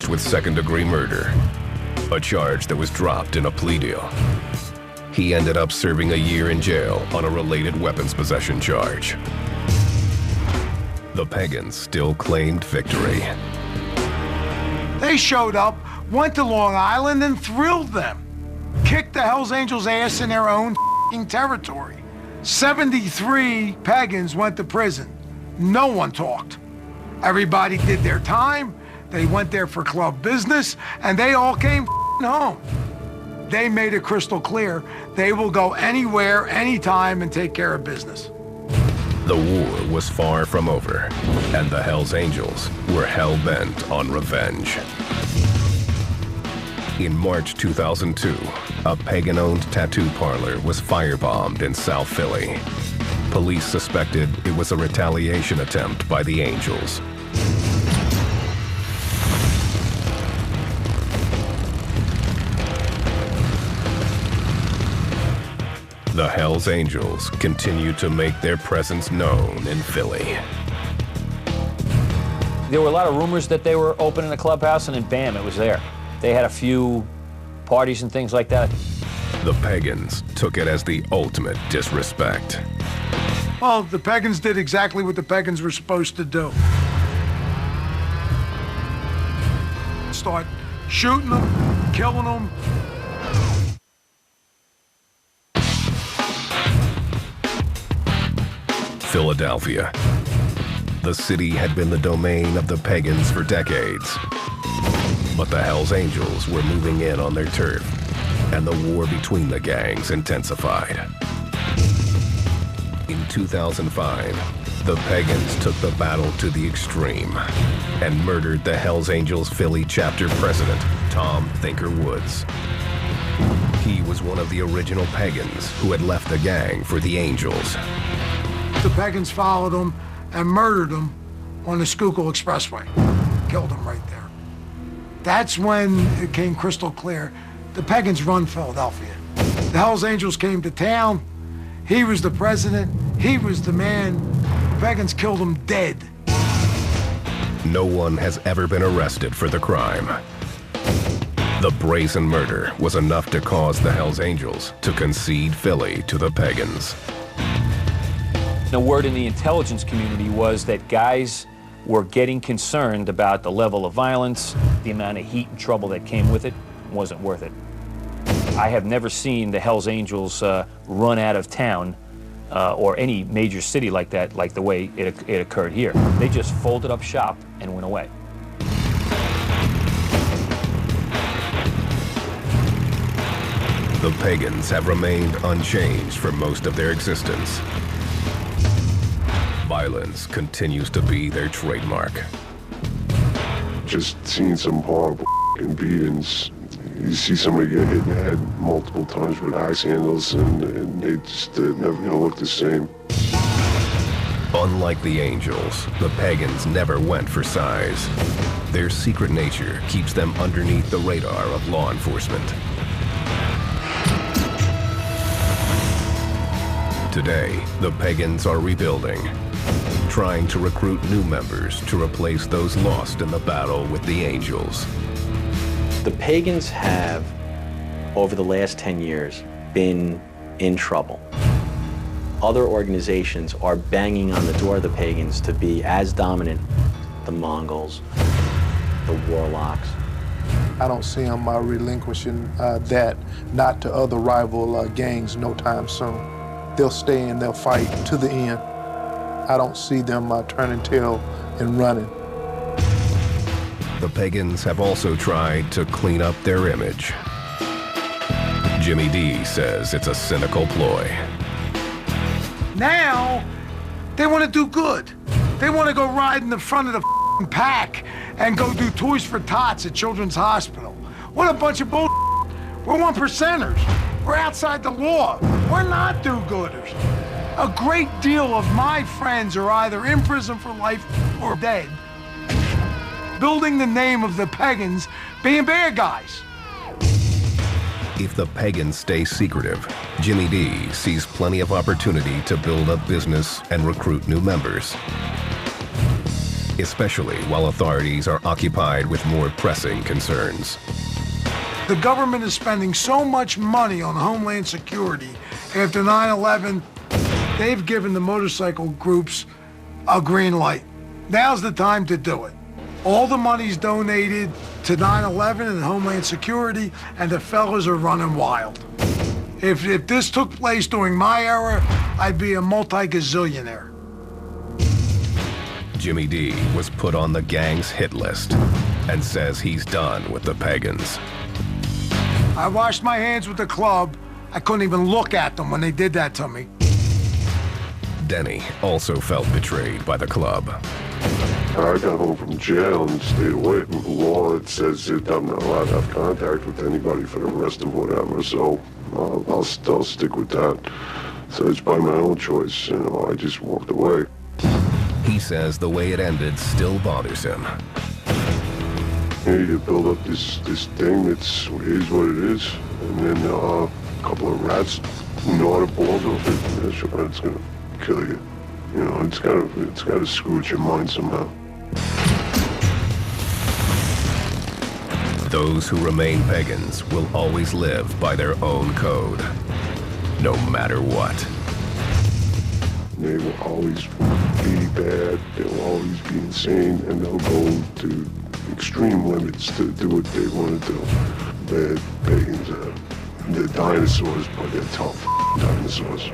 charged with second-degree murder, a charge that was dropped in a plea deal. He ended up serving a year in jail on a related weapons possession charge. The Pagans still claimed victory. They showed up, went to Long Island, and thrilled them. Kicked the Hells Angels' ass in their own territory. 73 Pagans went to prison. No one talked. Everybody did their time. They went there for club business, and they all came home. They made it crystal clear they will go anywhere, anytime, and take care of business. The war was far from over, and the Hells Angels were hell-bent on revenge. In March 2002, a Pagan-owned tattoo parlor was firebombed in South Philly. Police suspected it was a retaliation attempt by the Angels. The Hells Angels continue to make their presence known in Philly. There were a lot of rumors that they were opening a clubhouse, and then bam, it was there. They had a few parties and things like that. The Pagans took it as the ultimate disrespect. Well, the Pagans did exactly what the Pagans were supposed to do. Start shooting them, killing them. Philadelphia. The city had been the domain of the Pagans for decades. But the Hells Angels were moving in on their turf, and the war between the gangs intensified. In 2005, the Pagans took the battle to the extreme and murdered the Hells Angels Philly chapter president, Tom Thinker Woods. He was one of the original Pagans who had left the gang for the Angels. The Pagans followed them and murdered them on the Schuylkill Expressway. Killed them right there. That's when it came crystal clear. The Pagans run Philadelphia. The Hells Angels came to town. He was the president. He was the man. The Pagans killed him dead. No one has ever been arrested for the crime. The brazen murder was enough to cause the Hells Angels to concede Philly to the Pagans. The word in the intelligence community was that guys were getting concerned about the level of violence, the amount of heat and trouble that came with it. Wasn't worth it. I have never seen the Hells Angels run out of town or any major city like that, like the way it occurred here. They just folded up shop and went away. The Pagans have remained unchanged for most of their existence. Violence continues to be their trademark. Just seeing some horrible beatings. You see somebody get hit in the head multiple times with axe handles, and they just never gonna look the same. Unlike the Angels, the Pagans never went for size. Their secret nature keeps them underneath the radar of law enforcement. Today, the Pagans are rebuilding, trying to recruit new members to replace those lost in the battle with the Angels. The Pagans have, over the last 10 years, been in trouble. Other organizations are banging on the door of the Pagans to be as dominant, the Mongols, the Warlocks. I don't see them relinquishing that, not to other rival gangs no time soon. They'll stay and they'll fight to the end. I don't see them turning tail and running. The Pagans have also tried to clean up their image. Jimmy D says it's a cynical ploy. Now, they want to do good. They want to go ride in the front of the pack and go do Toys for Tots at Children's Hospital. What a bunch of bull. We're one percenters. We're outside the law. We're not do-gooders. A great deal of my friends are either in prison for life or dead, building the name of the Pagans being bad guys. If the Pagans stay secretive, Jimmy D sees plenty of opportunity to build up business and recruit new members. especially while authorities are occupied with more pressing concerns. The government is spending so much money on Homeland Security. After 9/11, they've given the motorcycle groups a green light. Now's the time to do it. All the money's donated to 9/11 and Homeland Security, and the fellas are running wild. If this took place during my era, I'd be a multi-gazillionaire. Jimmy D was put on the gang's hit list and says he's done with the Pagans. I washed my hands with the club. I couldn't even look at them when they did that to me. Denny also felt betrayed by the club. I got home from jail and stayed away from the law. It says that I'm not allowed to have contact with anybody for the rest of whatever, so I'll stick with that. So it's by my own choice, you know, I just walked away. He says the way it ended still bothers him. You build up this thing that's it is what it is, and then a couple of rats gnaw the balls off it, and sure, it's gonna kill you. You know, it's gotta screw with your mind somehow. Those who remain pagans will always live by their own code, no matter what. They will always be bad, they'll always be insane, and they'll go to extreme limits to do what they want to do. Bad pagans, they're dinosaurs, but they're tough dinosaurs.